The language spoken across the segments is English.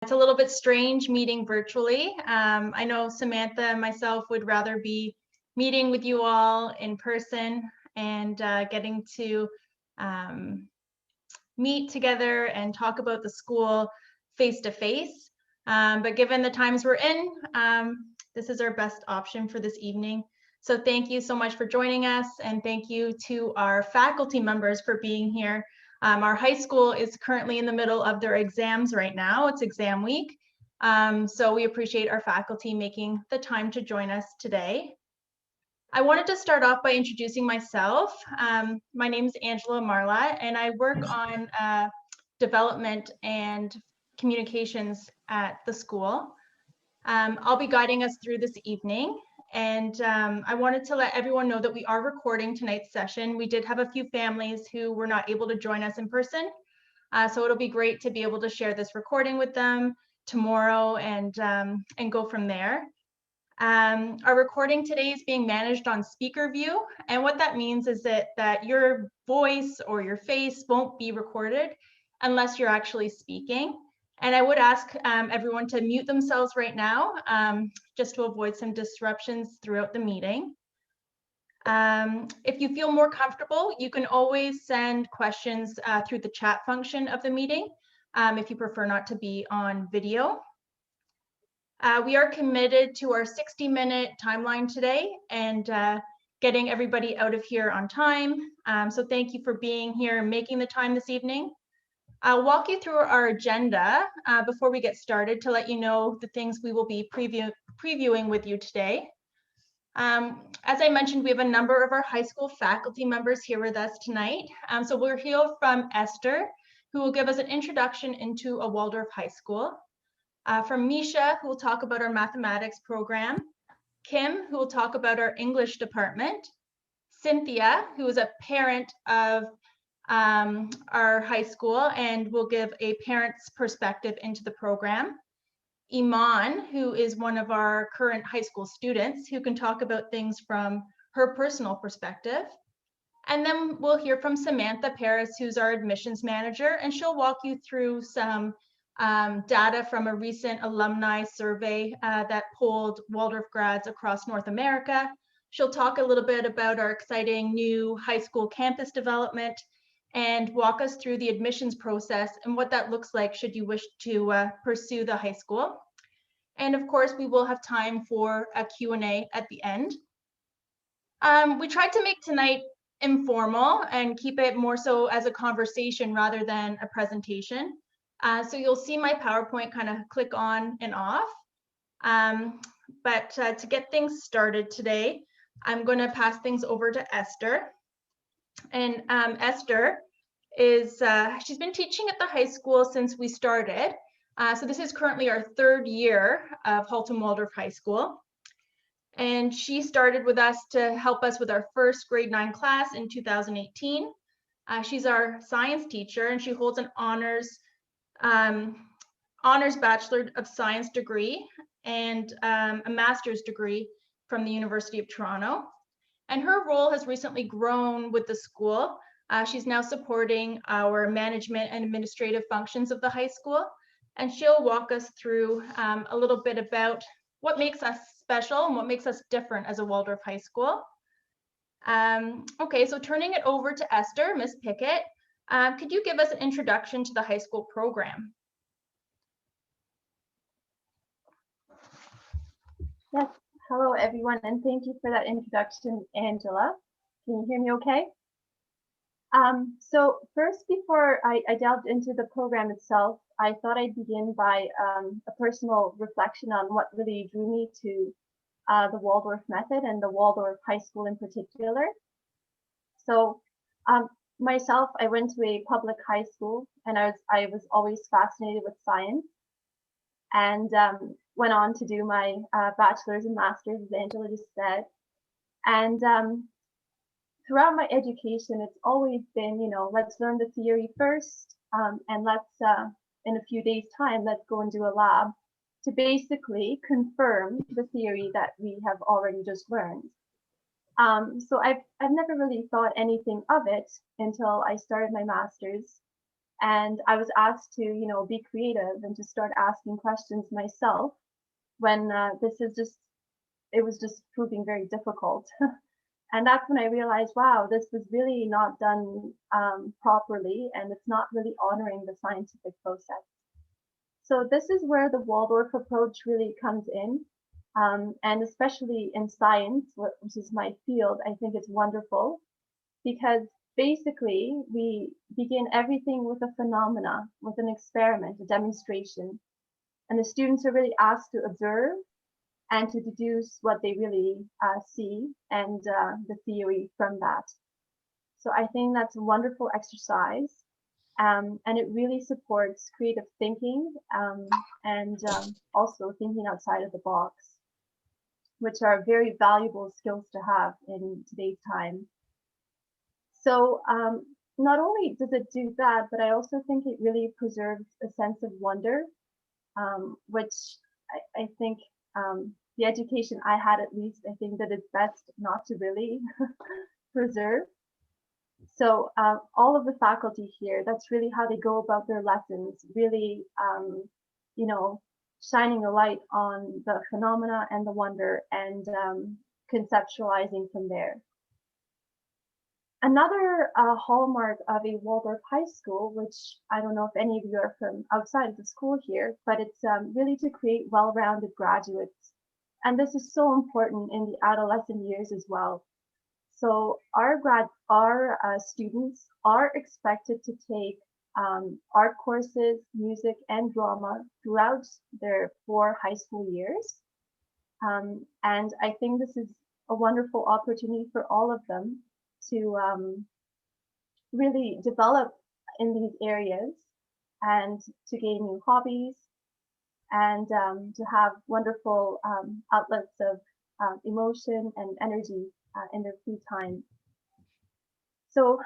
It's a little bit strange meeting virtually. I know Samantha and myself would rather be meeting with you all in person and getting to meet together and talk about the school face to face. But given the times we're in, this is our best option for this evening. So thank you so much for joining us, and thank you to our faculty members for being here. Our high school is currently in the middle of their exams right now. It's exam week. So we appreciate our faculty making the time to join us today. I wanted to start off by introducing myself. My name is Angela Marla, and I work on development and communications at the school. I'll be guiding us through this evening. And I wanted to let everyone know that we are recording tonight's session. We did have a few families who were not able to join us in person. So it'll be great to be able to share this recording with them tomorrow and go from there. Our recording today is being managed on speaker view. And what that means is that your voice or your face won't be recorded unless you're actually speaking. And I would ask everyone to mute themselves right now, just to avoid some disruptions throughout the meeting. If you feel more comfortable, you can always send questions through the chat function of the meeting, if you prefer not to be on video. We are committed to our 60-minute timeline today and getting everybody out of here on time. So thank you for being here and making the time this evening. I'll walk you through our agenda before we get started to let you know the things we will be previewing with you today. As I mentioned, we have a number of our high school faculty members here with us tonight. So we'll hear from Esther, who will give us an introduction into a Waldorf high school. From Misha, who will talk about our mathematics program. Kim, who will talk about our English department. Cynthia, who is a parent of our high school and will give a parent's perspective into the program. Iman, who is one of our current high school students, who can talk about things from her personal perspective. And then we'll hear from Samantha Paris, who's our admissions manager, and she'll walk you through some data from a recent alumni survey that polled Waldorf grads across North America. She'll talk a little bit about our exciting new high school campus development and walk us through the admissions process and what that looks like should you wish to pursue the high school. And of course, we will have time for a Q&A at the end. We tried to make tonight informal and keep it more so as a conversation rather than a presentation. So you'll see my PowerPoint kind of click on and off. But to get things started today, I'm going to pass things over to Esther. And Esther is, she's been teaching at the high school since we started. So this is currently our third year of Halton Waldorf High School. And she started with us to help us with our first grade 9 class in 2018. She's our science teacher, and she holds an honors Bachelor of Science degree and a master's degree from the University of Toronto. And her role has recently grown with the school. She's now supporting our management and administrative functions of the high school. And she'll walk us through a little bit about what makes us special and what makes us different as a Waldorf high school. Okay, so turning it over to Esther, Miss Pickett, could you give us an introduction to the high school program? Yes, hello everyone, and thank you for that introduction, Angela. Can you hear me okay? So first, before I delved into the program itself, I thought I'd begin by a personal reflection on what really drew me to the Waldorf method and the Waldorf high school in particular. So myself, I went to a public high school, and I was always fascinated with science, and went on to do my bachelor's and master's, as Angela just said. And throughout my education, it's always been, you know, let's learn the theory first, and let's, in a few days' time, let's go and do a lab to basically confirm the theory that we have already just learned. So I've never really thought anything of it until I started my master's. And I was asked to, be creative and to start asking questions myself when it was just proving very difficult. And that's when I realized, wow, this was really not done properly, and it's not really honoring the scientific process. So this is where the Waldorf approach really comes in. And especially in science, which is my field, I think it's wonderful because basically we begin everything with a phenomena, with an experiment, a demonstration. And the students are really asked to observe and to deduce what they really see and the theory from that. So I think that's a wonderful exercise. And it really supports creative thinking and also thinking outside of the box, which are very valuable skills to have in today's time. So not only does it do that, but I also think it really preserves a sense of wonder, which I think the education I had, at least, I think that it's best not to really preserve. So all of the faculty here, that's really how they go about their lessons, really, shining a light on the phenomena and the wonder and conceptualizing from there. Another hallmark of a Waldorf high school, which I don't know if any of you are from outside of the school here, but it's really to create well-rounded graduates. And this is so important in the adolescent years as well. So our students are expected to take art courses, music, and drama throughout their 4 high school years. And I think this is a wonderful opportunity for all of them to really develop in these areas and to gain new hobbies and to have wonderful outlets of emotion and energy in their free time. So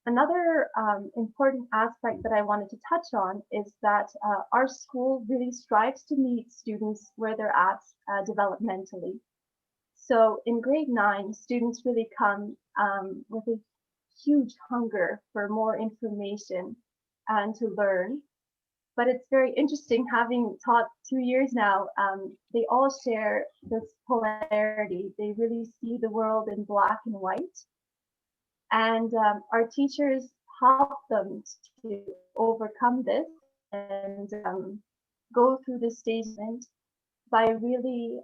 another important aspect that I wanted to touch on is that our school really strives to meet students where they're at developmentally. So in grade 9, students really come with a huge hunger for more information and to learn. But it's very interesting, having taught 2 years now, they all share this polarity. They really see the world in black and white. And our teachers help them to overcome this and go through this stage by really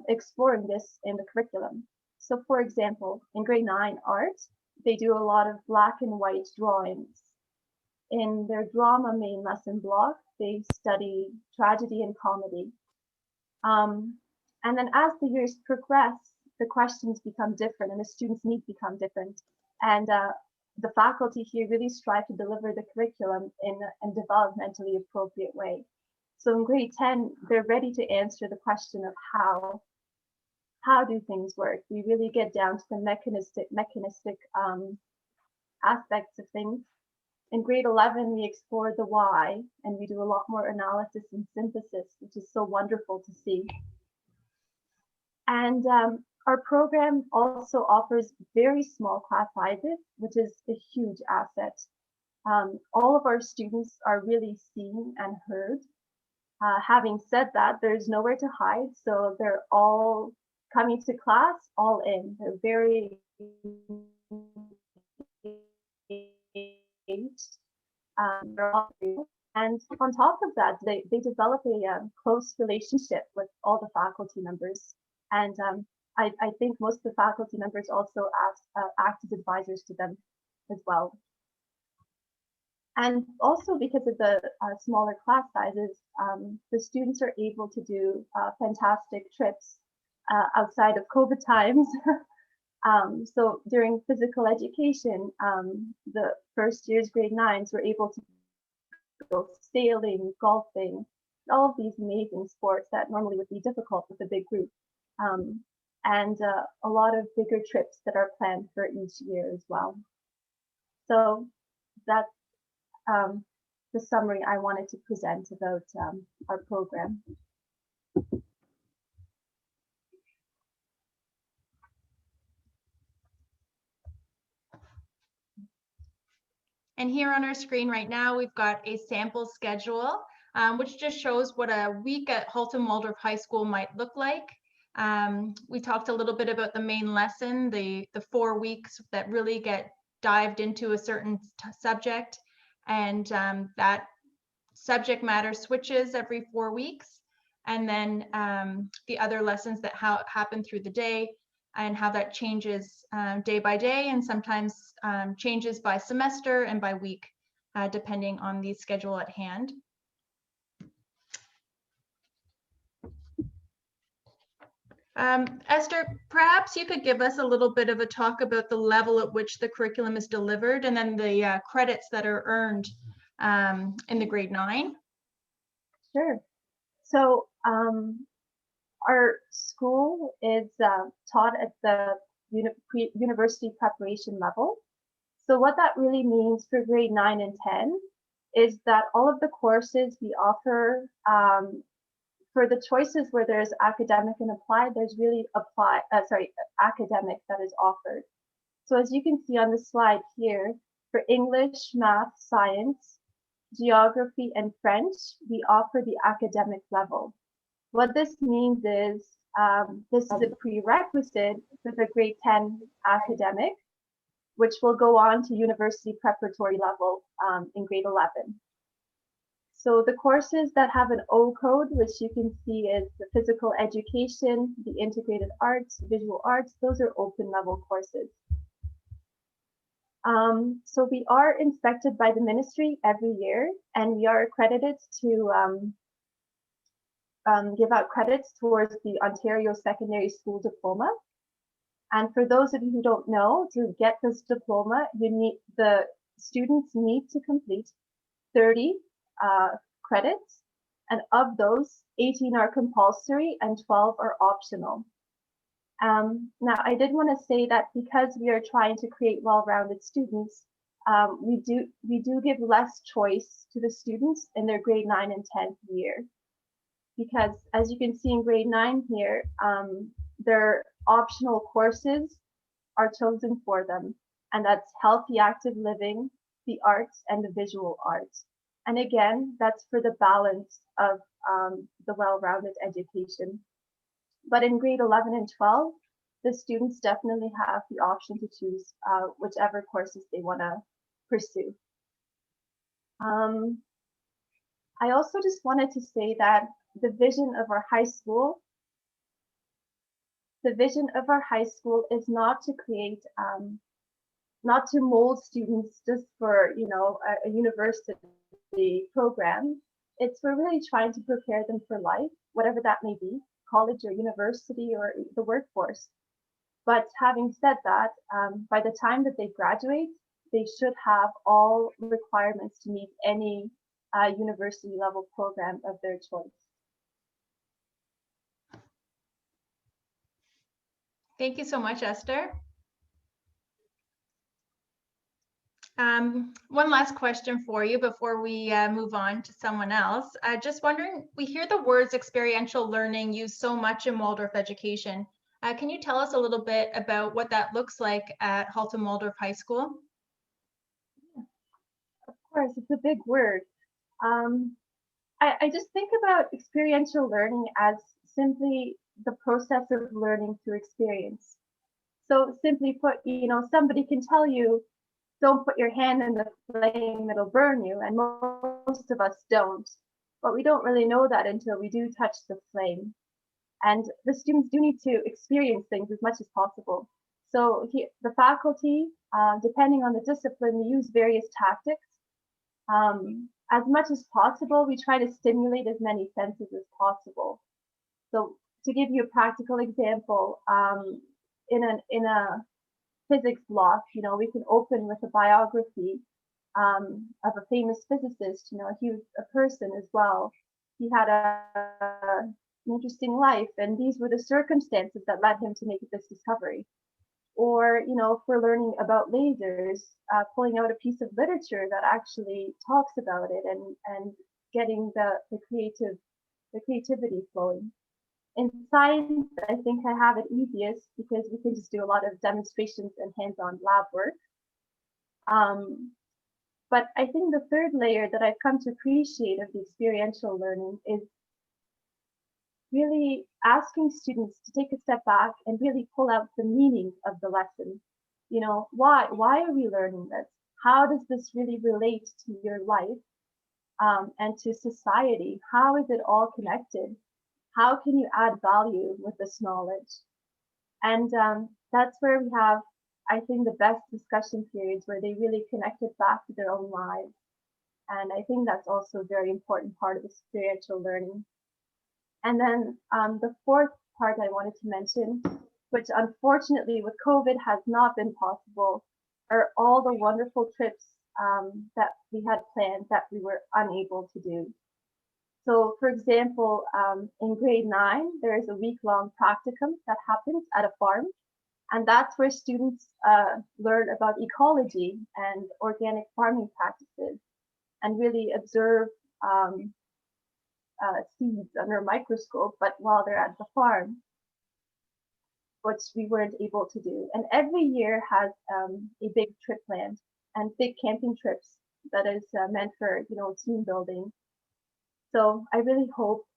exploring this in the curriculum. So for example, in grade 9 art, they do a lot of black and white drawings. In their drama main lesson block, they study tragedy and comedy. And then as the years progress, the questions become different and the students' needs become different. And the faculty here really strive to deliver the curriculum in a developmentally appropriate way. So in grade 10, they're ready to answer the question of how do things work? We really get down to the mechanistic aspects of things. In grade 11, we explore the why, and we do a lot more analysis and synthesis, which is so wonderful to see. And our program also offers very small class sizes, which is a huge asset. All of our students are really seen and heard. Having said that, there's nowhere to hide, so they're all coming to class, all in. They're very engaged. And on top of that, they develop a close relationship with all the faculty members. And I think most of the faculty members also act as advisors to them as well. And also because of the smaller class sizes, the students are able to do fantastic trips outside of COVID times. So during physical education, the first year's grade 9s were able to go sailing, golfing, all of these amazing sports that normally would be difficult with a big group. And a lot of bigger trips that are planned for each year as well. So that's the summary I wanted to present about our program. And here on our screen right now, we've got a sample schedule, which just shows what a week at Halton Waldorf High School might look like. We talked a little bit about the main lesson, the 4 weeks that really get dived into a certain subject, and that subject matter switches every 4 weeks. And then the other lessons that happen through the day and how that changes day by day, and sometimes changes by semester and by week, depending on the schedule at hand. Esther, perhaps you could give us a little bit of a talk about the level at which the curriculum is delivered, and then the credits that are earned in the grade 9. Sure. So our school is taught at the university preparation level. So what that really means for grade 9 and 10 is that all of the courses we offer, for the choices where there's academic and applied, there's really academic that is offered. So as you can see on the slide here, for English, math, science, geography, and French, we offer the academic level. What this means is this is a prerequisite for the grade 10 academic, which will go on to university preparatory level in grade 11. So the courses that have an O code, which you can see is the physical education, the integrated arts, visual arts, those are open level courses. So we are inspected by the ministry every year, and we are accredited to give out credits towards the Ontario Secondary School Diploma. And for those of you who don't know, to get this diploma, the students need to complete 30 credits, and of those, 18 are compulsory and 12 are optional. Now, I did want to say that because we are trying to create well-rounded students, we do give less choice to the students in their grade 9 and 10th year. Because as you can see in grade 9 here, their optional courses are chosen for them, and that's healthy active living, the arts, and the visual arts. And again, that's for the balance of the well-rounded education. But in grade 11 and 12, the students definitely have the option to choose whichever courses they want to pursue. I also just wanted to say that the vision of our high school is not to create, not to mold students just for, a university program. It's for really trying to prepare them for life, whatever that may be, college or university or the workforce. But having said that, by the time that they graduate, they should have all requirements to meet any university level program of their choice. Thank you so much, Esther. One last question for you before we move on to someone else. Just wondering, we hear the words experiential learning used so much in Waldorf education. Can you tell us a little bit about what that looks like at Halton Waldorf High School? Yeah, of course, it's a big word. I just think about experiential learning as simply the process of learning through experience. So simply put, somebody can tell you, don't put your hand in the flame, it'll burn you, and most of us don't. But we don't really know that until we do touch the flame. And the students do need to experience things as much as possible. So the faculty, depending on the discipline, we use various tactics. As much as possible, we try to stimulate as many senses as possible. So to give you a practical example, in a physics block, we can open with a biography of a famous physicist. He was a person as well. He had an interesting life, and these were the circumstances that led him to make this discovery. Or, if we're learning about lasers, pulling out a piece of literature that actually talks about it and getting the creativity flowing. In science, I think I have it easiest because we can just do a lot of demonstrations and hands-on lab work. But I think the third layer that I've come to appreciate of the experiential learning is really asking students to take a step back and really pull out the meaning of the lesson. You know, why are we learning this? How does this really relate to your life and to society? How is it all connected? How can you add value with this knowledge? And that's where we have, I think, the best discussion periods where they really connect it back to their own lives. And I think that's also a very important part of experiential learning. And then the fourth part I wanted to mention, which unfortunately with COVID has not been possible, are all the wonderful trips that we had planned that we were unable to do. So for example, in grade 9, there is a week-long practicum that happens at a farm. And that's where students learn about ecology and organic farming practices and really observe seeds under a microscope, but while they're at the farm, which we weren't able to do. And every year has a big trip planned and big camping trips that is meant for, you know, team building. So I really hope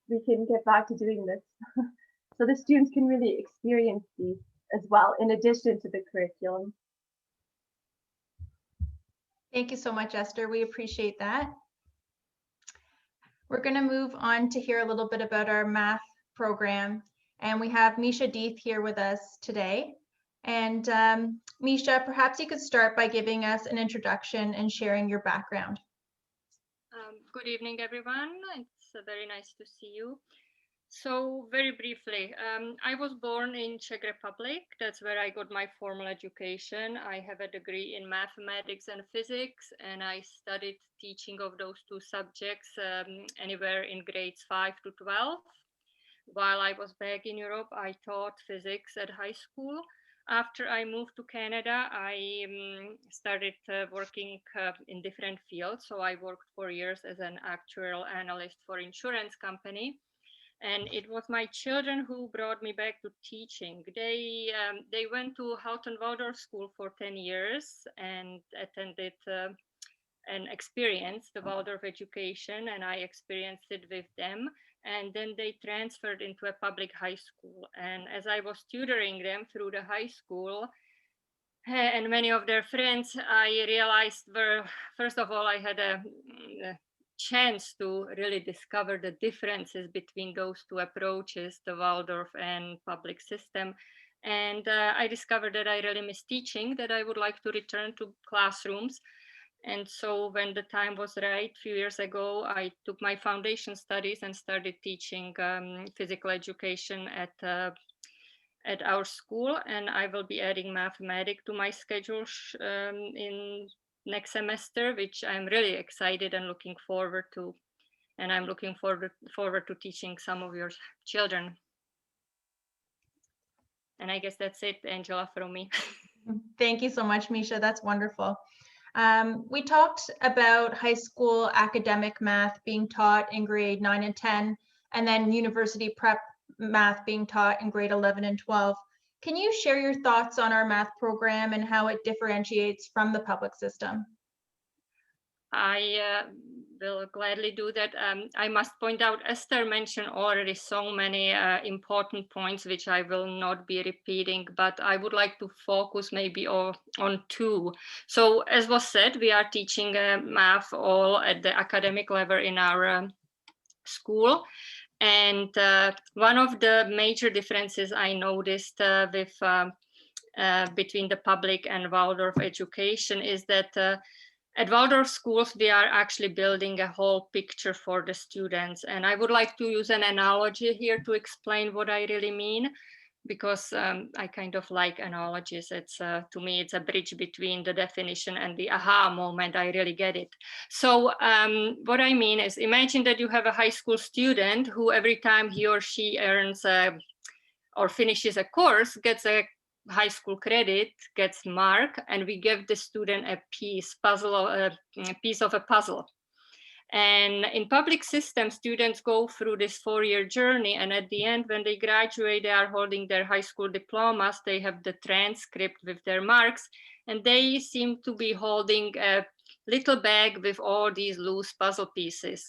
we can get back to doing this so the students can really experience these as well, in addition to the curriculum. Thank you so much, Esther. We appreciate that. We're going to move on to hear a little bit about our math program. And we have Misha Deeth here with us today. And Misha, perhaps you could start by giving us an introduction and sharing your background. Good evening, everyone. It's very nice to see you. So very briefly, I was born in Czech Republic. That's where I got my formal education. I have a degree in mathematics and physics, and I studied teaching of those two subjects anywhere in grades 5 to 12. While I was back in Europe, I taught physics at high school. After I moved to Canada, I started working in different fields. So I worked for years as an actuarial analyst for insurance company. And it was my children who brought me back to teaching. They went to Halton Waldorf school for 10 years and attended and experienced the Waldorf education, and I experienced it with them. And then they transferred into a public high school. And as I was tutoring them through the high school, and many of their friends, I realized, first of all, I had a chance to really discover the differences between those two approaches, the Waldorf and public system. And I discovered that I really miss teaching, that I would like to return to classrooms. And so when the time was right, a few years ago, I took my foundation studies and started teaching physical education at our school. And I will be adding mathematics to my schedule in next semester, which I'm really excited and looking forward to. And I'm looking forward to teaching some of your children. And I guess that's it, Angela, from me. Thank you so much, Misha. That's wonderful. We talked about high school academic math being taught in grade 9 and 10, and then university prep math being taught in grade 11 and 12. Can you share your thoughts on our math program and how it differentiates from the public system? I will gladly do that. I must point out, Esther mentioned already so many important points, which I will not be repeating, but I would like to focus maybe on two. So as was said, we are teaching math all at the academic level in our school. And one of the major differences I noticed between the public and Waldorf education is that at Waldorf schools, we are actually building a whole picture for the students. And I would like to use an analogy here to explain what I really mean, because I kind of like analogies. It's to me, it's a bridge between the definition and the aha moment. I really get it. So what I mean is, imagine that you have a high school student who every time he or she earns or finishes a course, gets a high school credit, gets mark, and we give the student a piece of a puzzle. And in public system, students go through this 4-year journey, and at the end, when they graduate, they are holding their high school diplomas, they have the transcript with their marks, and they seem to be holding a little bag with all these loose puzzle pieces.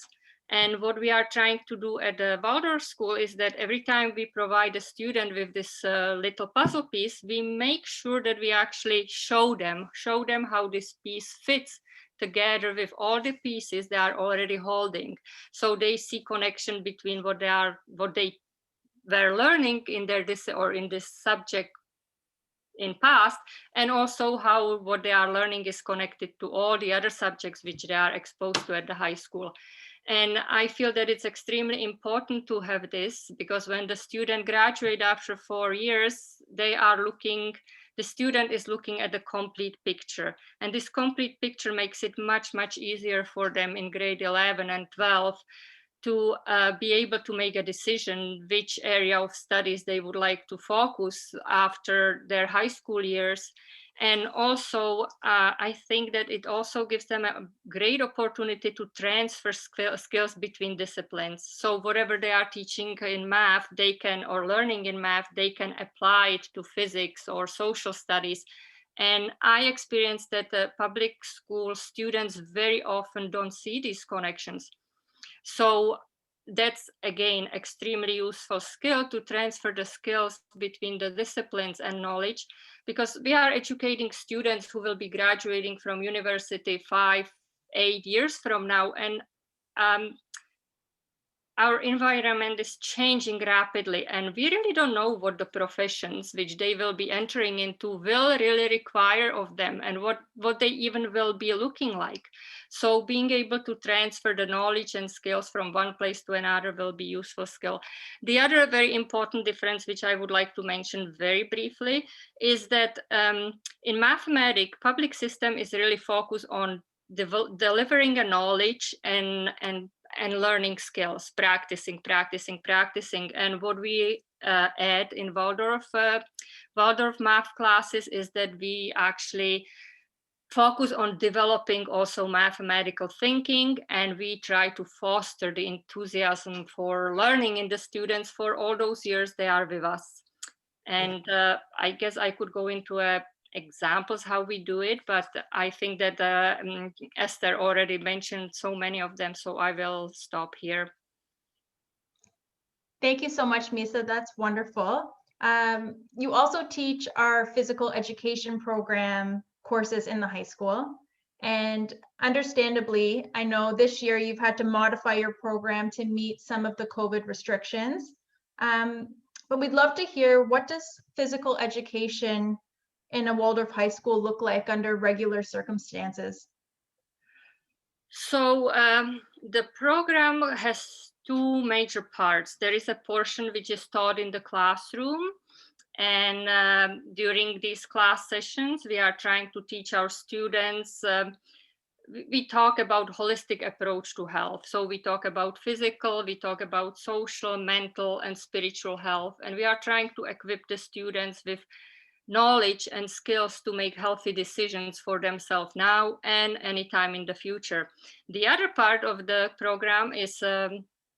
And what we are trying to do at the Waldorf school is that every time we provide a student with this little puzzle piece, we make sure that we actually show them how this piece fits together with all the pieces they are already holding. So they see connection between what they were learning in their in this subject in past, and also how what they are learning is connected to all the other subjects which they are exposed to at the high school. And I feel that it's extremely important to have this, because when the student graduate after 4 years, the student is looking at the complete picture. And this complete picture makes it much, much easier for them in grade 11 and 12 to be able to make a decision which area of studies they would like to focus after their high school years. And also, I think that it also gives them a great opportunity to transfer skills between disciplines. So whatever they are teaching in math, or learning in math, they can apply it to physics or social studies. And I experienced that the public school students very often don't see these connections. So that's, again, extremely useful skill to transfer the skills between the disciplines and knowledge, because we are educating students who will be graduating from university 5-8 years from now. And our environment is changing rapidly, and we really don't know what the professions which they will be entering into will really require of them, and what they even will be looking like. So being able to transfer the knowledge and skills from one place to another will be useful skill. The other very important difference, which I would like to mention very briefly, is that in mathematics, public system is really focused on delivering a knowledge and learning skills, practicing. And what we add in Waldorf math classes is that we actually focus on developing also mathematical thinking, and we try to foster the enthusiasm for learning in the students for all those years they are with us. And I guess I could go into examples how we do it, but I think that Esther already mentioned so many of them, so I will stop here. Thank you so much, Misa. That's wonderful. You also teach our physical education program courses in the high school. And understandably, I know this year you've had to modify your program to meet some of the COVID restrictions. But we'd love to hear, what does physical education in a Waldorf high school look like under regular circumstances? So the program has two major parts. There is a portion which is taught in the classroom, and during these class sessions, we are trying to teach our students. We talk about holistic approach to health. So we talk about physical, we talk about social, mental, and spiritual health. And we are trying to equip the students with knowledge and skills to make healthy decisions for themselves now and anytime in the future. The other part of the program is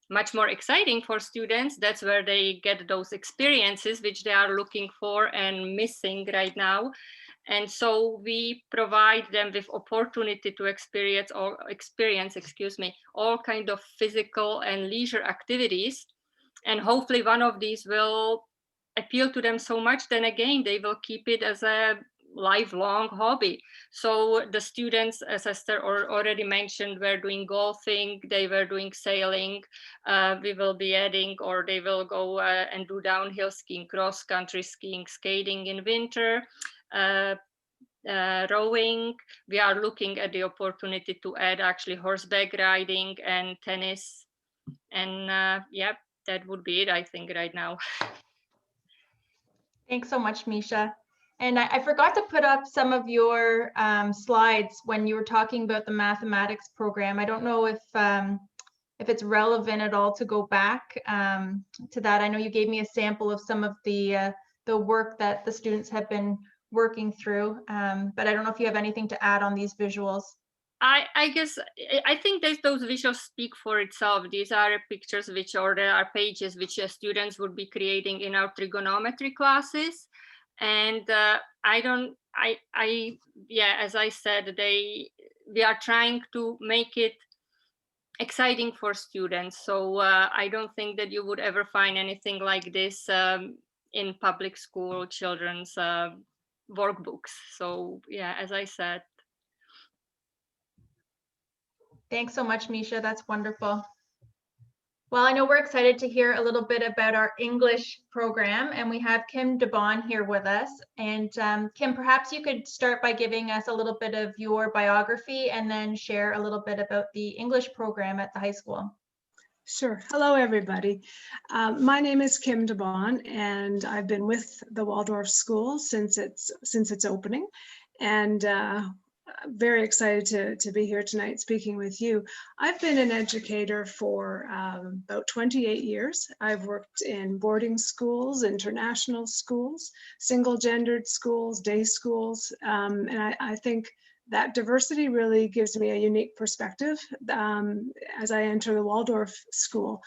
much more exciting for students. That's where they get those experiences which they are looking for and missing right now. And so we provide them with opportunity to experience all kind of physical and leisure activities. And hopefully one of these will appeal to them so much, then again, they will keep it as a lifelong hobby. So the students, as Esther already mentioned, were doing golfing, they were doing sailing. We will be adding, or they will go and do downhill skiing, cross-country skiing, skating in winter. Rowing. We are looking at the opportunity to add actually horseback riding and tennis. And yeah, that would be it, I think, right now. Thanks so much, Misha. And I forgot to put up some of your slides when you were talking about the mathematics program. I don't know if it's relevant at all to go back to that. I know you gave me a sample of some of the work that the students have been working through, but I don't know if you have anything to add on these visuals. I guess I think that those visuals speak for itself. These are pictures there are pages which students would be creating in our trigonometry classes. And yeah, as I said, we are trying to make it exciting for students. So I don't think that you would ever find anything like this in public school children's workbooks. So yeah, as I said. Thanks so much, Misha. That's wonderful. Well, I know we're excited to hear a little bit about our English program, and we have Kim DeBon here with us. And Kim, perhaps you could start by giving us a little bit of your biography and then share a little bit about the English program at the high school. Sure. Hello, everybody. My name is Kim DeBon, and I've been with the Waldorf School since its opening, and very excited to be here tonight speaking with you. I've been an educator for about 28 years. I've worked in boarding schools, international schools, single-gendered schools, day schools, and I think that diversity really gives me a unique perspective as I enter the Waldorf School.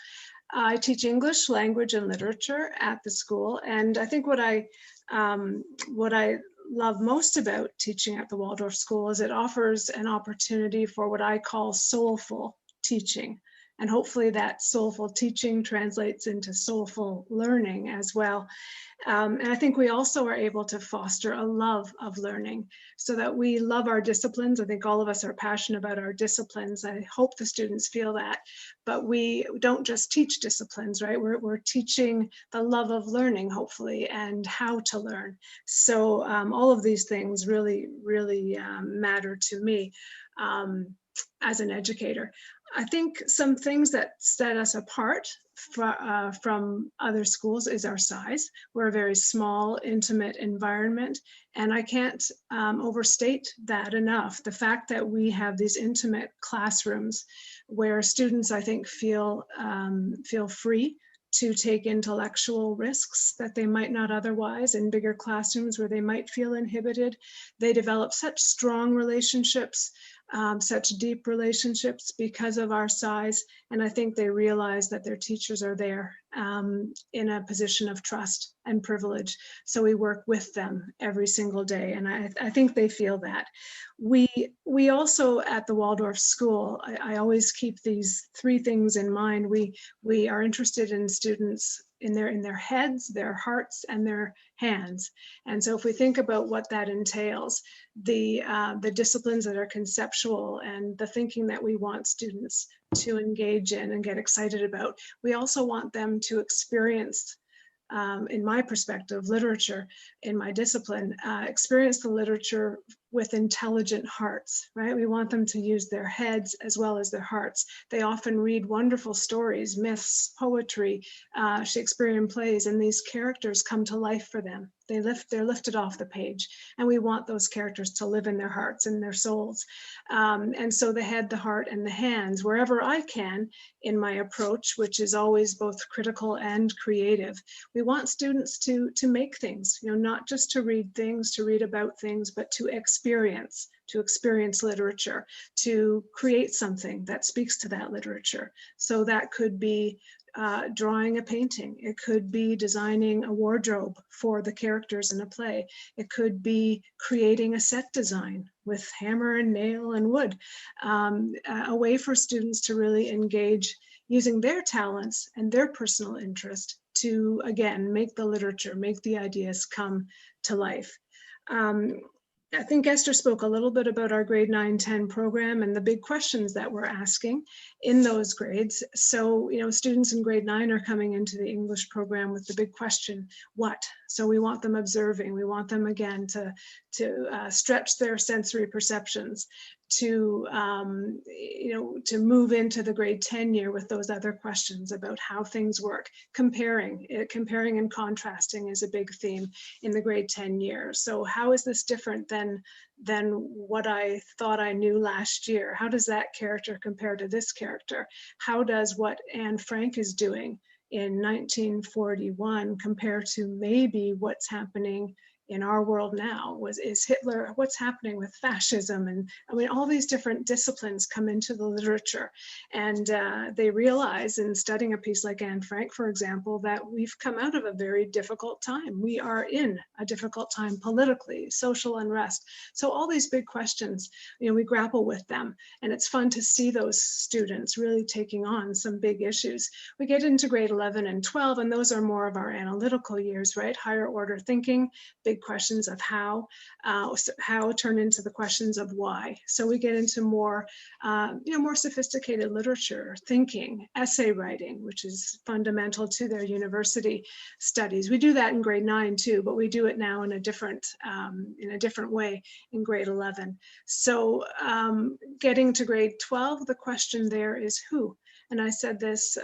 I teach English, language, and literature at the school, and I think what I love most about teaching at the Waldorf School is it offers an opportunity for what I call soulful teaching. And hopefully that soulful teaching translates into soulful learning as well. And I think we also are able to foster a love of learning so that we love our disciplines. I think all of us are passionate about our disciplines. I hope the students feel that, but we don't just teach disciplines, right? We're teaching the love of learning, hopefully, and how to learn. So all of these things really, really matter to me as an educator. I think some things that set us apart from other schools is our size. We're a very small, intimate environment, and I can't overstate that enough. The fact that we have these intimate classrooms where students, I think, feel free to take intellectual risks that they might not otherwise in bigger classrooms where they might feel inhibited. They develop such strong relationships, such deep relationships because of our size. And I think they realize that their teachers are there in a position of trust and privilege. So we work with them every single day. And I think they feel that. We also at the Waldorf School, I always keep these three things in mind. We are interested in students in their heads, their hearts, and their hands. And so if we think about what that entails, the disciplines that are conceptual and the thinking that we want students to engage in and get excited about, we also want them to experience, in my perspective, literature in my discipline, experience the literature with intelligent hearts, right? We want them to use their heads as well as their hearts. They often read wonderful stories, myths, poetry, Shakespearean plays, and these characters come to life for them. They're lifted off the page, and we want those characters to live in their hearts and their souls. And so the head, the heart, and the hands, wherever I can in my approach, which is always both critical and creative, we want students to make things, not just to read things, to read about things, but to experience literature, to create something that speaks to that literature. So that could be drawing a painting. It could be designing a wardrobe for the characters in a play. It could be creating a set design with hammer and nail and wood, a way for students to really engage using their talents and their personal interest to, again, make the literature, make the ideas come to life. I think Esther spoke a little bit about our grade 9-10 program and the big questions that we're asking in those grades. So, students in grade 9 are coming into the English program with the big question, what? So we want them observing. We want them, again, to stretch their sensory perceptions, to move into the grade 10 year with those other questions about how things work. Comparing and contrasting is a big theme in the grade 10 year. So how is this different than what I thought I knew last year? How does that character compare to this character? How does what Anne Frank is doing in 1941 compare to maybe what's happening in our world now is Hitler, what's happening with fascism? And I mean, all these different disciplines come into the literature. And they realize in studying a piece like Anne Frank, for example, that we've come out of a very difficult time. We are in a difficult time politically, social unrest. So all these big questions, we grapple with them. And it's fun to see those students really taking on some big issues. We get into grade 11 and 12, and those are more of our analytical years, right? Higher order thinking, big questions of how turn into the questions of why. So we get into more, more sophisticated literature, thinking, essay writing, which is fundamental to their university studies. We do that in grade 9 too, but we do it now in a different way in grade 11. So getting to grade 12, the question there is who? And I said this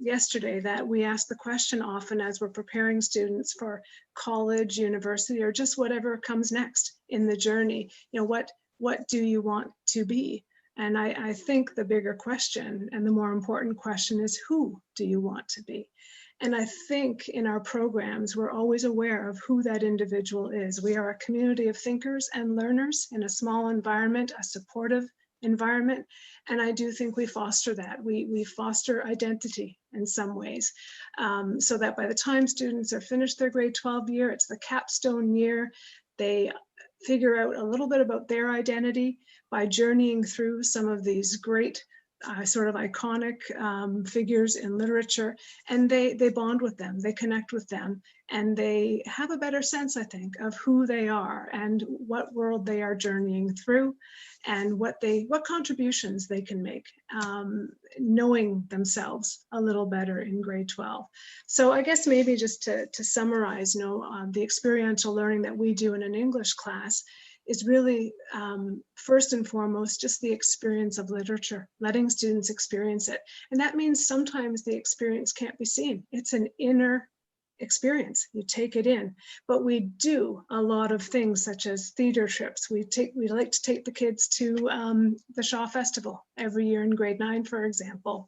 yesterday, that we ask the question often as we're preparing students for college, university, or just whatever comes next in the journey. What do you want to be? And I think the bigger question and the more important question is, who do you want to be? And I think in our programs, we're always aware of who that individual is. We are a community of thinkers and learners in a small environment, a supportive environment. And I do think we foster that. We foster identity in some ways, so that by the time students are finished their grade 12 year, it's the capstone year. They figure out a little bit about their identity by journeying through some of these great sort of iconic figures in literature, and they bond with them, they connect with them, and they have a better sense, I think, of who they are and what world they are journeying through, and what contributions they can make, knowing themselves a little better in grade 12. So I guess maybe just to summarize, the experiential learning that we do in an English class is really first and foremost just the experience of literature, letting students experience it. And that means sometimes the experience can't be seen. It's an inner experience. You take it in. But we do a lot of things such as theater trips. We like to take the kids to the Shaw Festival every year in grade 9, for example,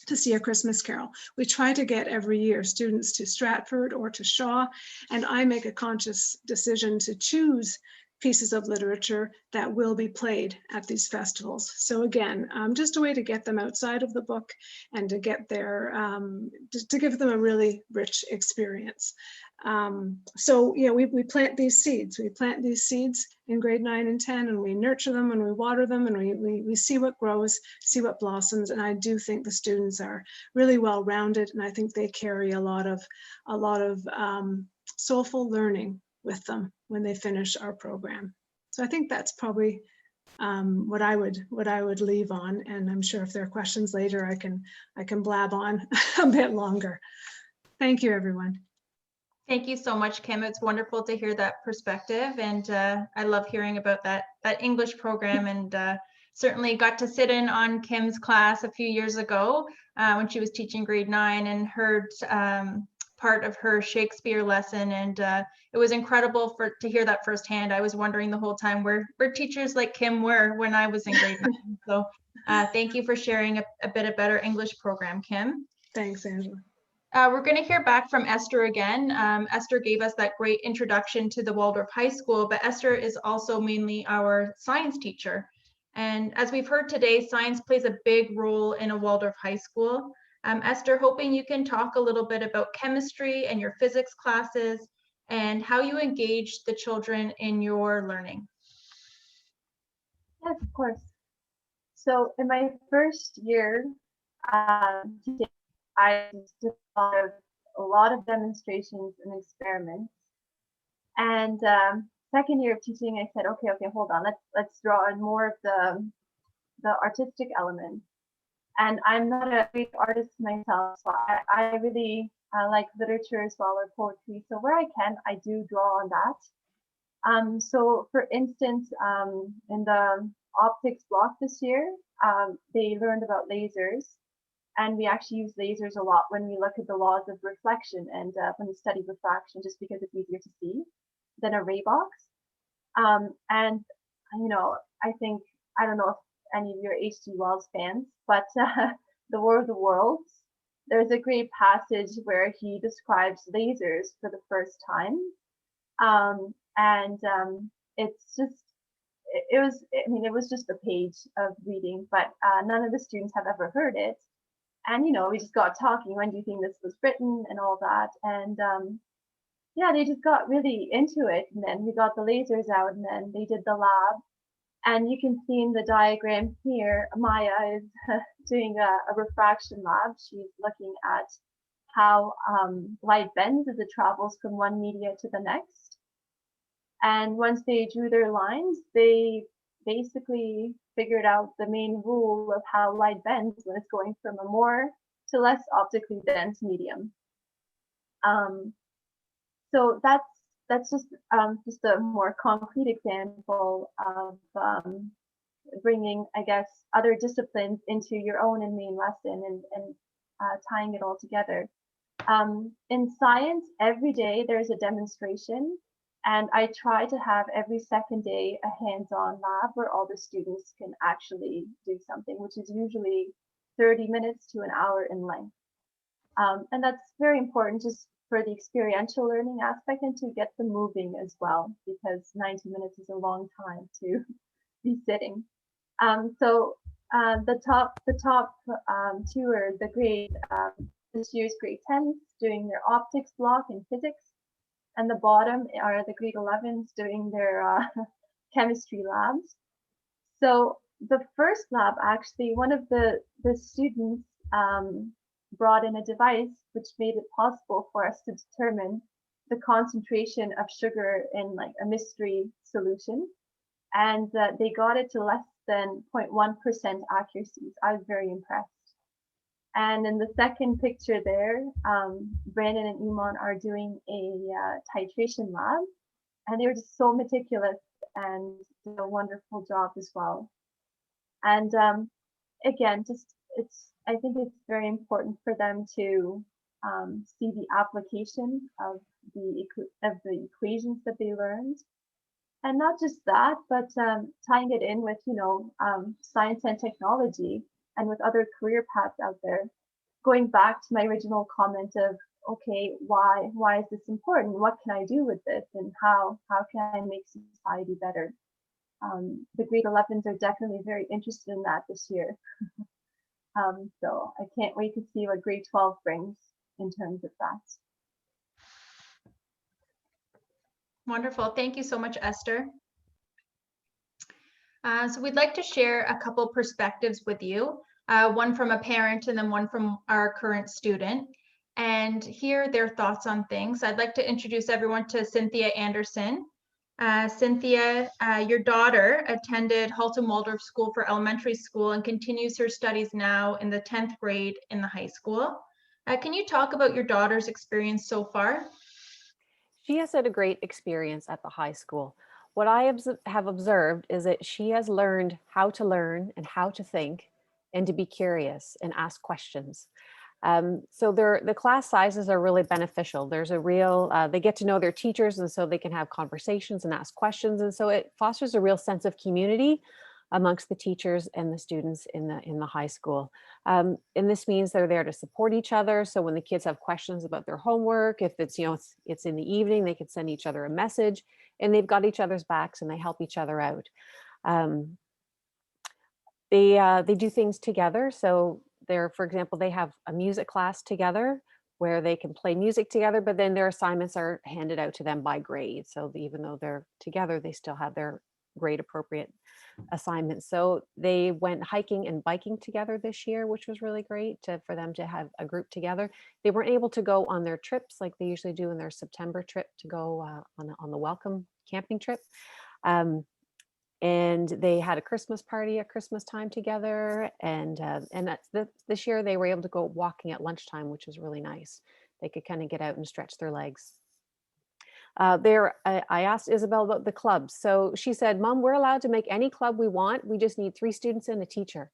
to see A Christmas Carol. We try to get every year students to Stratford or to Shaw, and I make a conscious decision to choose pieces of literature that will be played at these festivals. So again, just a way to get them outside of the book and to get their, to give them a really rich experience. So, we plant these seeds. We plant these seeds in grade 9 and 10, and we nurture them and we water them, and we see what grows, see what blossoms. And I do think the students are really well-rounded, and I think they carry a lot of soulful learning with them when they finish our program. So I think that's probably what I would leave on. And I'm sure if there are questions later, I can blab on a bit longer. Thank you, everyone. Thank you so much, Kim. It's wonderful to hear that perspective, and I love hearing about that English program, and certainly got to sit in on Kim's class a few years ago when she was teaching grade 9, and heard part of her Shakespeare lesson, and it was incredible to hear that firsthand. I was wondering the whole time where teachers like Kim were when I was in grade 9. So thank you for sharing a bit about our English program, Kim. Thanks, Angela. We're going to hear back from Esther again. Esther gave us that great introduction to the Waldorf High School, but Esther is also mainly our science teacher. And as we've heard today, science plays a big role in a Waldorf High School. Esther, hoping you can talk a little bit about chemistry and your physics classes and how you engage the children in your learning. Yes, of course. So in my first year, I did a lot of demonstrations and experiments. And second year of teaching, I said, okay, hold on, let's draw in more of the artistic elements. And I'm not a great artist myself, so I really like literature as well, or poetry. So where I can, I do draw on that. So for instance, in the optics block this year, they learned about lasers. And we actually use lasers a lot when we look at the laws of reflection and when we study refraction, just because it's easier to see than a ray box. And, I think, I don't know if any of your H.G. Wells fans, but The War of the Worlds, there's a great passage where he describes lasers for the first time. It's just, it was, I mean, it was just a page of reading, but none of the students have ever heard it. And, you know, we just got talking, when do you think this was written and all that. And yeah, they just got really into it. And then we got the lasers out and then they did the lab. And you can see in the diagram here, Maya is doing a refraction lab. She's looking at how light bends as it travels from one media to the next. And once they drew their lines, they basically figured out the main rule of how light bends when it's going from a more to less optically dense medium. So that's just a more concrete example of bringing, I guess, other disciplines into your own and main lesson and tying it all together. In science, every day there's a demonstration, and I try to have every second day a hands-on lab where all the students can actually do something, which is usually 30 minutes to an hour in length. And that's very important just for the experiential learning aspect and to get them moving as well, because 90 minutes is a long time to be sitting. So the top two are the grade, this year's grade 10s doing their optics block in physics, and the bottom are the grade 11s doing their chemistry labs. So the first lab, actually, one of the students brought in a device which made it possible for us to determine the concentration of sugar in like a mystery solution. And they got it to less than 0.1% accuracy. I was very impressed. And in the second picture there, Brandon and Iman are doing a titration lab, and they were just so meticulous and did a wonderful job as well. And again, just I think it's very important for them to see the application of the equations that they learned. And not just that, but tying it in with, you know, science and technology and with other career paths out there. Going back to my original comment of, okay, why is this important? What can I do with this? And how can I make society better? The grade 11s are definitely very interested in that this year. So I can't wait to see what grade 12 brings in terms of that. Wonderful. Thank you so much, Esther. So we'd like to share a couple perspectives with you, one from a parent and then one from our current student, and hear their thoughts on things. I'd like to introduce everyone to Cynthia Anderson. Cynthia, your daughter attended Halton Waldorf School for Elementary School and continues her studies now in the 10th grade in the high school. Can you talk about your daughter's experience so far? She has had a great experience at the high school. What I have observed is that she has learned how to learn and how to think and to be curious and ask questions. So the class sizes are really beneficial. There's a real, they get to know their teachers, and so they can have conversations and ask questions. And so it fosters a real sense of community amongst the teachers and the students in the high school. And this means they're there to support each other. So when the kids have questions about their homework, if it's, you know, it's in the evening, they can send each other a message, and they've got each other's backs and they help each other out. They do things together. So for example, they have a music class together where they can play music together, but then their assignments are handed out to them by grade. So even though they're together, they still have their grade appropriate assignments. So they went hiking and biking together this year, which was really great for them to have a group together. They weren't able to go on their trips like they usually do in their September trip to go on the welcome camping trip. And they had a Christmas party at Christmas time together. And this year they were able to go walking at lunchtime, which was really nice. They could kind of get out and stretch their legs. I asked Isabel about the clubs. So she said, Mom, we're allowed to make any club we want. We just need 3 students and a teacher.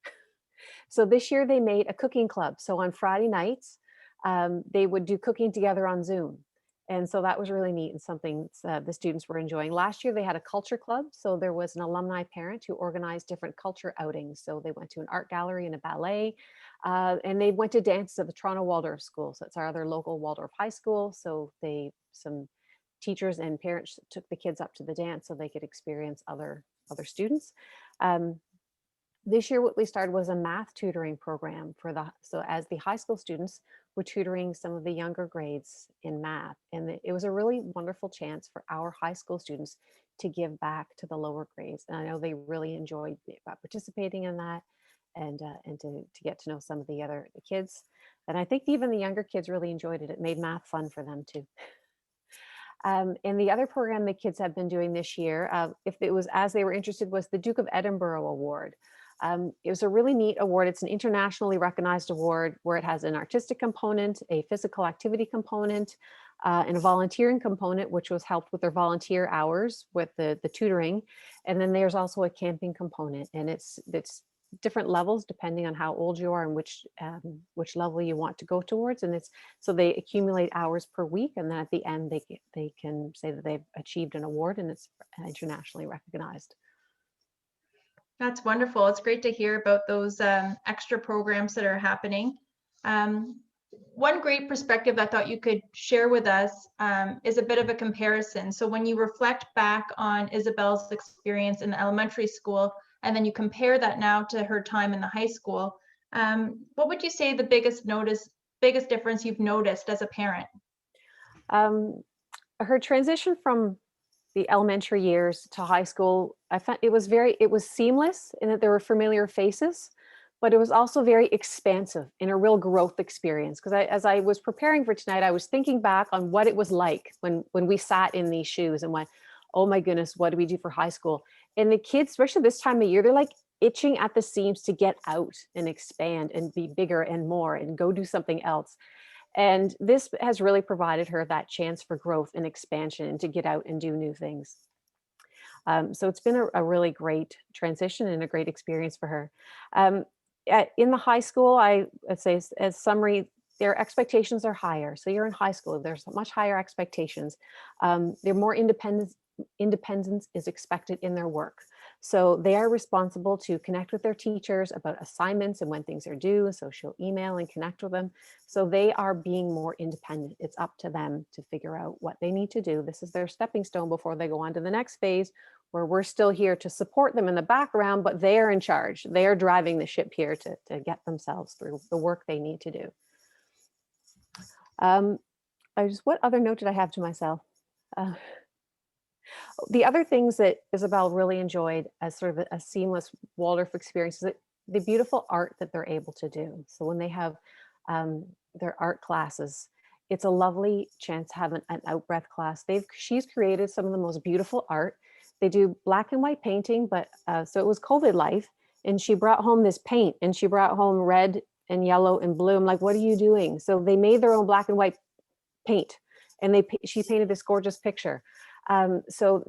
So this year they made a cooking club. So on Friday nights, they would do cooking together on Zoom. And so that was really neat and something the students were enjoying. Last year they had a culture club. So there was an alumni parent who organized different culture outings. So they went to an art gallery and a ballet, and they went to dance at the Toronto Waldorf School. So it's our other local Waldorf high school. So some teachers and parents took the kids up to the dance so they could experience other students. This year, what we started was a math tutoring program so as the high school students were tutoring some of the younger grades in math. And it was a really wonderful chance for our high school students to give back to the lower grades. And I know they really enjoyed participating in that and to get to know some of the kids. And I think even the younger kids really enjoyed it. It made math fun for them too. And the other program the kids have been doing this year, if it was as they were interested, was the Duke of Edinburgh Award. It was a really neat award. It's an internationally recognized award where it has an artistic component, a physical activity component, and a volunteering component, which was helped with their volunteer hours with the tutoring. And then there's also a camping component, and it's different levels depending on how old you are and which level you want to go towards. And so they accumulate hours per week, and then at the end they can say that they've achieved an award, and it's internationally recognized. That's wonderful. It's great to hear about those extra programs that are happening. One great perspective I thought you could share with us is a bit of a comparison. So when you reflect back on Isabel's experience in the elementary school, and then you compare that now to her time in the high school, what would you say the biggest difference you've noticed as a parent? Her transition from the elementary years to high school, I found it was seamless in that there were familiar faces, but it was also very expansive and a real growth experience. Because as I was preparing for tonight, I was thinking back on what it was like when we sat in these shoes and went, oh my goodness, what do we do for high school? And the kids, especially this time of year, they're like itching at the seams to get out and expand and be bigger and more and go do something else. And this has really provided her that chance for growth and expansion and to get out and do new things. So it's been a really great transition and a great experience for her. In the high school, I'd say as summary, their expectations are higher. So you're in high school, there's much higher expectations. They're more independence is expected in their work. So they are responsible to connect with their teachers about assignments and when things are due. So she'll email and connect with them. So they are being more independent. It's up to them to figure out what they need to do. This is their stepping stone before they go on to the next phase, where we're still here to support them in the background, but they are in charge. They are driving the ship here to get themselves through the work they need to do. What other note did I have to myself? The other things that Isabel really enjoyed as sort of a seamless Waldorf experience is the beautiful art that they're able to do. So when they have their art classes, it's a lovely chance to have an out-breath class. She's created some of the most beautiful art. They do black and white painting, but so it was COVID life, and she brought home this paint, and she brought home red and yellow and blue. I'm like, what are you doing? So they made their own black and white paint, and she painted this gorgeous picture. So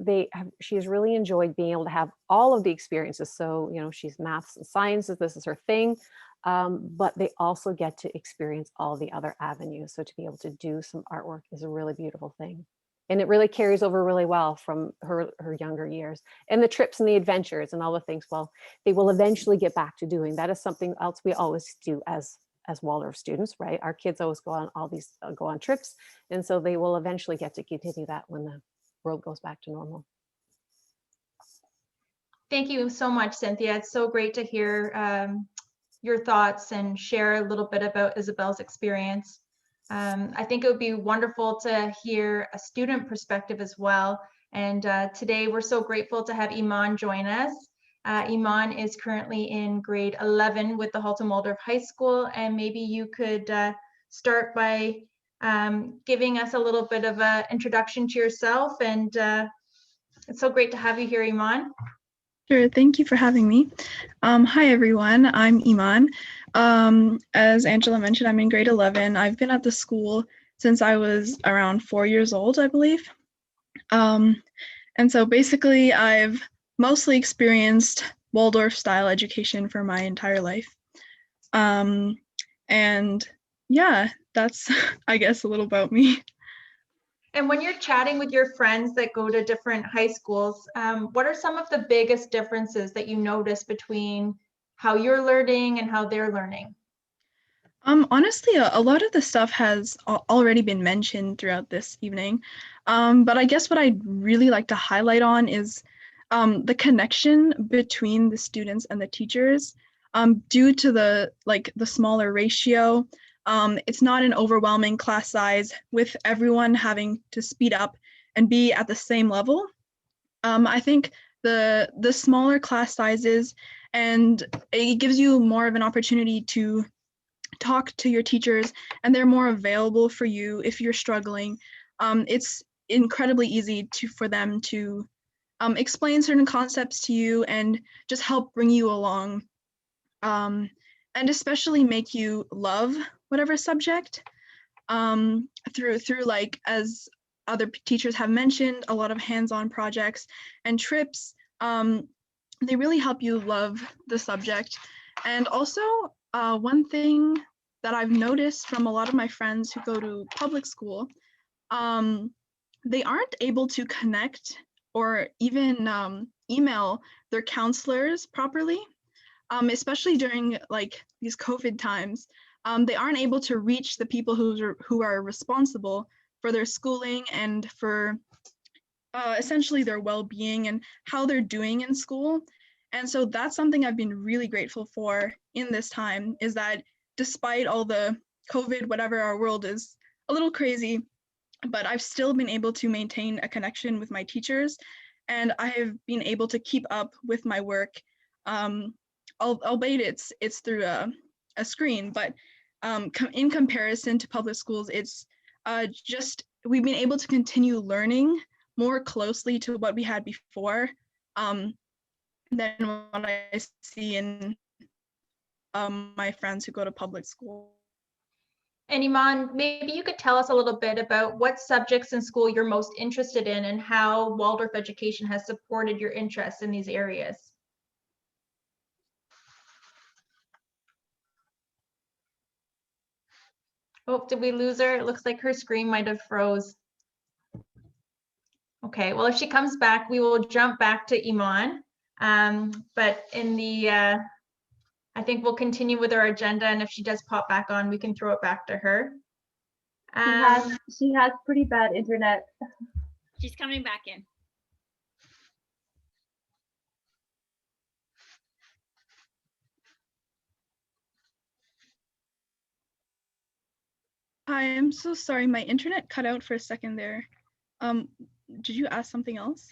she's really enjoyed being able to have all of the experiences. So, she's maths and sciences, this is her thing, but they also get to experience all the other avenues. So to be able to do some artwork is a really beautiful thing. And it really carries over really well from her younger years, and the trips and the adventures and all the things. Well, they will eventually get back to doing. That is something else we always do as Waldorf students, right? Our kids always go on trips. And so they will eventually get to continue that when the world goes back to normal. Thank you so much, Cynthia. It's so great to hear your thoughts and share a little bit about Isabel's experience. I think it would be wonderful to hear a student perspective as well. And today we're so grateful to have Iman join us. Iman is currently in grade 11 with the Halton Waldorf High School, and maybe you could start by giving us a little bit of an introduction to yourself. And it's so great to have you here, Iman. Sure, thank you for having me. Hi everyone, I'm Iman. As Angela mentioned, I'm in grade 11. I've been at the school since I was around 4 years old, I believe. And so basically I've mostly experienced Waldorf style education for my entire life. And yeah, that's, I guess, a little about me. And when you're chatting with your friends that go to different high schools, what are some of the biggest differences that you notice between how you're learning and how they're learning? Honestly, a lot of the stuff has already been mentioned throughout this evening. But I guess what I'd really like to highlight on is the connection between the students and the teachers. Due to the smaller ratio, it's not an overwhelming class size with everyone having to speed up and be at the same level. I think the smaller class sizes, and it gives you more of an opportunity to talk to your teachers, and they're more available for you if you're struggling. It's incredibly easy for them to explain certain concepts to you and just help bring you along, and especially make you love whatever subject, through like, as other teachers have mentioned, a lot of hands-on projects and trips. They really help you love the subject. And also, one thing that I've noticed from a lot of my friends who go to public school, they aren't able to connect or even email their counselors properly, especially during like these COVID times. They aren't able to reach the people who are responsible for their schooling and for essentially their well-being and how they're doing in school. And so that's something I've been really grateful for in this time, is that despite all the COVID, whatever, our world is a little crazy, but I've still been able to maintain a connection with my teachers, and I have been able to keep up with my work, albeit it's through a screen, but in comparison to public schools, it's just, we've been able to continue learning more closely to what we had before, than what I see in my friends who go to public school. And Iman, maybe you could tell us a little bit about what subjects in school you're most interested in and how Waldorf education has supported your interest in these areas. Oh, did we lose her? It looks like her screen might have froze. Okay, well, if she comes back, we will jump back to Iman. But in the, I think we'll continue with our agenda, and if she does pop back on, we can throw it back to her. She has pretty bad internet. She's coming back in. Hi, I'm so sorry. My internet cut out for a second there. Did you ask something else?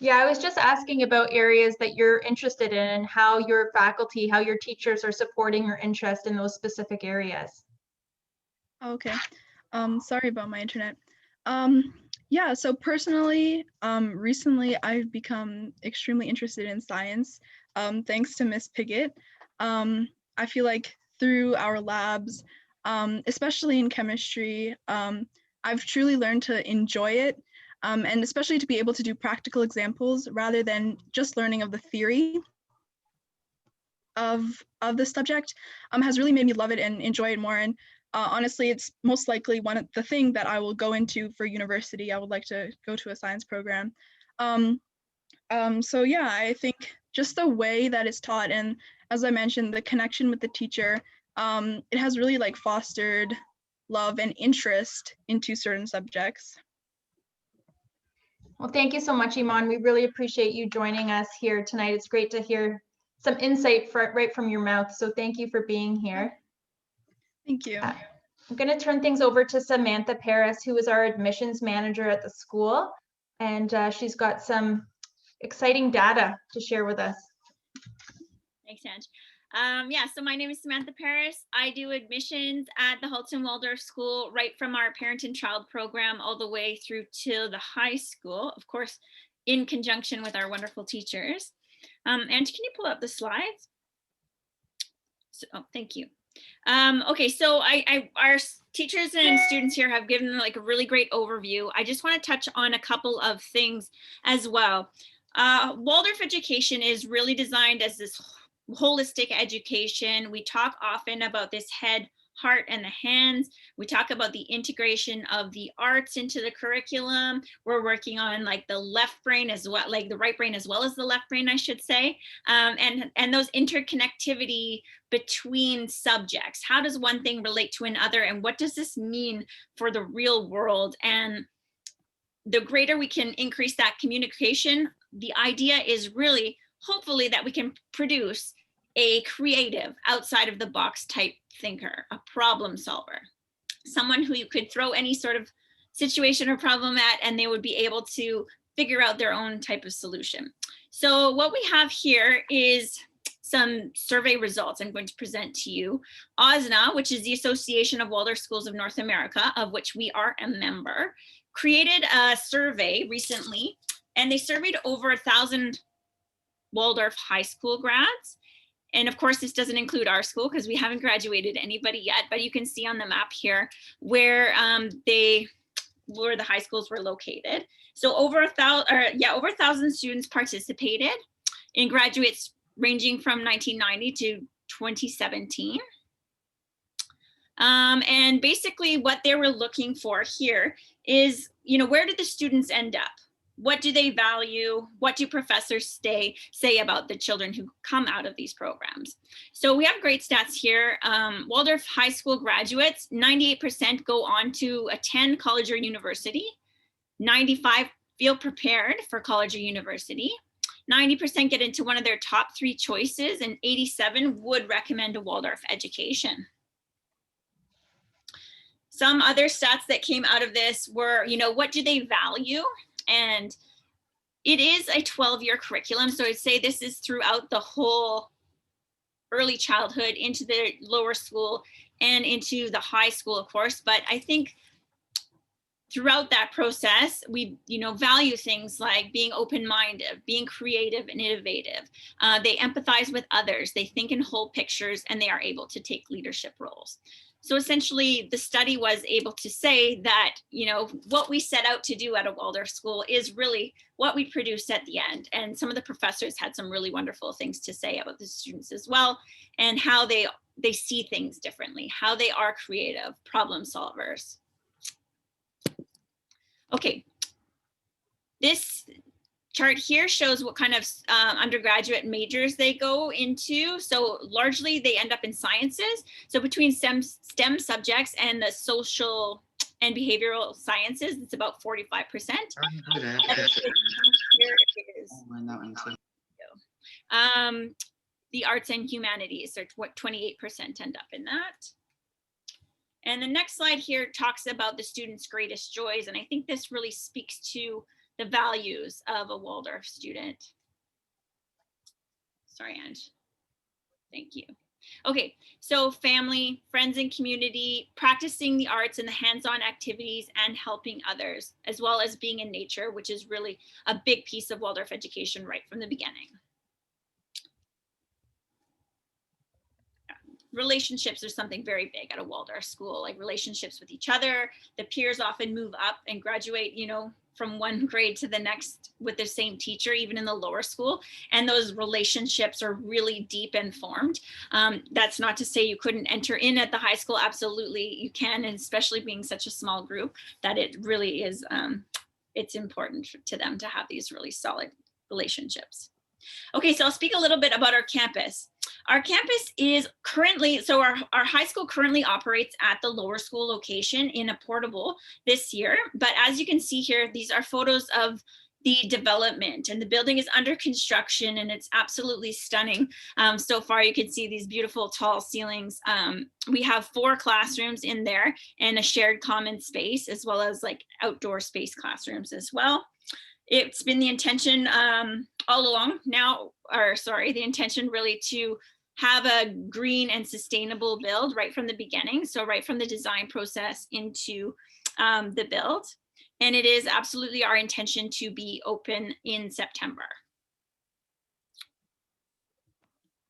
Yeah, I was just asking about areas that you're interested in and how your faculty, how your teachers are supporting your interest in those specific areas. Okay. Sorry about my internet. Yeah, so personally, recently I've become extremely interested in science, thanks to Miss Piggott. I feel like through our labs, especially in chemistry, I've truly learned to enjoy it, and especially to be able to do practical examples rather than just learning of the theory of the subject, has really made me love it and enjoy it more. And honestly, it's most likely one of the thing that I will go into for university. I would like to go to a science program. So yeah, I think just the way that it's taught, and as I mentioned, the connection with the teacher, it has really like fostered love and interest into certain subjects. Well, thank you so much, Iman. We really appreciate you joining us here tonight. It's great to hear some insight right from your mouth. So thank you for being here. Thank you. I'm going to turn things over to Samantha Paris, who is our admissions manager at the school. And she's got some exciting data to share with us. Thanks, Ange. Yeah, so my name is Samantha Paris. I do admissions at the Halton Waldorf School, right from our parent and child program all the way through to the high school, of course, in conjunction with our wonderful teachers. Ange, can you pull up the slides? So, oh, thank you. Okay, so our teachers and students here have given like a really great overview. I just want to touch on a couple of things as well. Waldorf education is really designed as this holistic education. We talk often about this head, heart and the hands. We talk about the integration of the arts into the curriculum. We're working on like the left brain as well, like the right brain as well as the left brain, I should say. And those interconnectivity between subjects. How does one thing relate to another? And what does this mean for the real world? And the greater we can increase that communication, the idea is really, hopefully, that we can produce a creative, outside of the box type thinker, a problem solver, someone who you could throw any sort of situation or problem at, and they would be able to figure out their own type of solution. So what we have here is some survey results I'm going to present to you. OSNA, which is the Association of Waldorf Schools of North America, of which we are a member, created a survey recently, and they surveyed over 1,000 Waldorf high school grads. And of course, this doesn't include our school because we haven't graduated anybody yet, but you can see on the map here where the high schools were located. So over 1,000 students participated in graduates ranging from 1990 to 2017. And basically what they were looking for here is, where did the students end up? What do they value? What do professors say about the children who come out of these programs? So we have great stats here. Waldorf high school graduates, 98% go on to attend college or university. 95 feel prepared for college or university. 90% get into one of their top 3 choices, and 87 would recommend a Waldorf education. Some other stats that came out of this were, what do they value? And it is a 12-year curriculum. So I'd say this is throughout the whole early childhood into the lower school and into the high school, of course. But I think throughout that process, we value things like being open-minded, being creative and innovative. They empathize with others, they think in whole pictures, and they are able to take leadership roles. So essentially, the study was able to say that, what we set out to do at a Waldorf school is really what we produce at the end. And some of the professors had some really wonderful things to say about the students as well, and how they see things differently, how they are creative problem solvers. Okay, this chart here shows what kind of undergraduate majors they go into. So largely they end up in sciences. So between STEM subjects and the social and behavioral sciences, it's about 45%. The arts and humanities are what 28% end up in that. And the next slide here talks about the students' greatest joys. And I think this really speaks to the values of a Waldorf student. Sorry, Ange. Thank you. Okay, so family, friends and community, practicing the arts and the hands-on activities, and helping others, as well as being in nature, which is really a big piece of Waldorf education right from the beginning. Relationships are something very big at a Waldorf school, like relationships with each other. The peers often move up and graduate, from one grade to the next with the same teacher, even in the lower school. And those relationships are really deep and formed. That's not to say you couldn't enter in at the high school. Absolutely you can, and especially being such a small group, that it really is, it's important to them to have these really solid relationships. Okay, so I'll speak a little bit about our campus. Our campus is currently, so our high school currently operates at the lower school location in a portable this year. But as you can see here, these are photos of the development, and the building is under construction, and it's absolutely stunning. So far, you can see these beautiful tall ceilings. We have 4 classrooms in there and a shared common space, as well as like outdoor space classrooms as well. It's been the intention all along the intention really to have a green and sustainable build right from the beginning. So right from the design process into the build. And it is absolutely our intention to be open in September.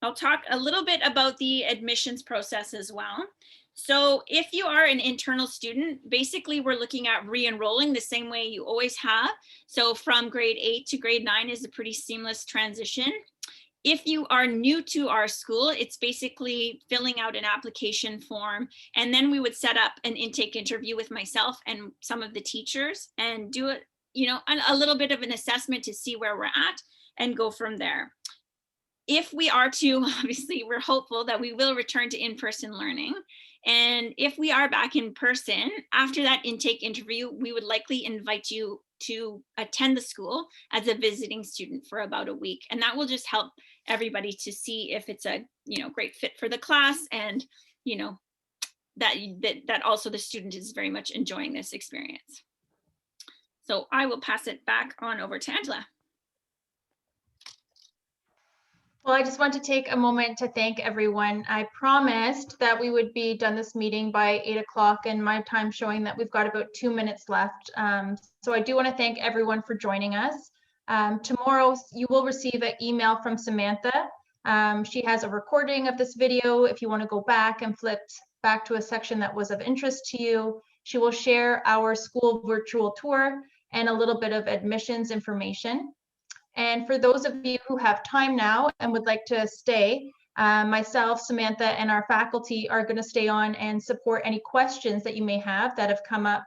I'll talk a little bit about the admissions process as well. So if you are an internal student, basically we're looking at re-enrolling the same way you always have. So from grade 8 to grade 9 is a pretty seamless transition. If you are new to our school, it's basically filling out an application form, and then we would set up an intake interview with myself and some of the teachers and do it, you know, a little bit of an assessment to see where we're at and go from there. If we are to, obviously, we're hopeful that we will return to in-person learning. And if we are back in person, after that intake interview, we would likely invite you to attend the school as a visiting student for about a week. And that will just help everybody to see if it's a, you know, great fit for the class, and, you know, that also the student is very much enjoying this experience. So I will pass it back on over to Angela. Well, I just want to take a moment to thank everyone. I promised that we would be done this meeting by 8 o'clock, and my time showing that we've got about 2 minutes left. So I do want to thank everyone for joining us. Tomorrow, you will receive an email from Samantha. She has a recording of this video. If you want to go back and flip back to a section that was of interest to you, she will share our school virtual tour and a little bit of admissions information. And for those of you who have time now and would like to stay, myself, Samantha, and our faculty are going to stay on and support any questions that you may have that have come up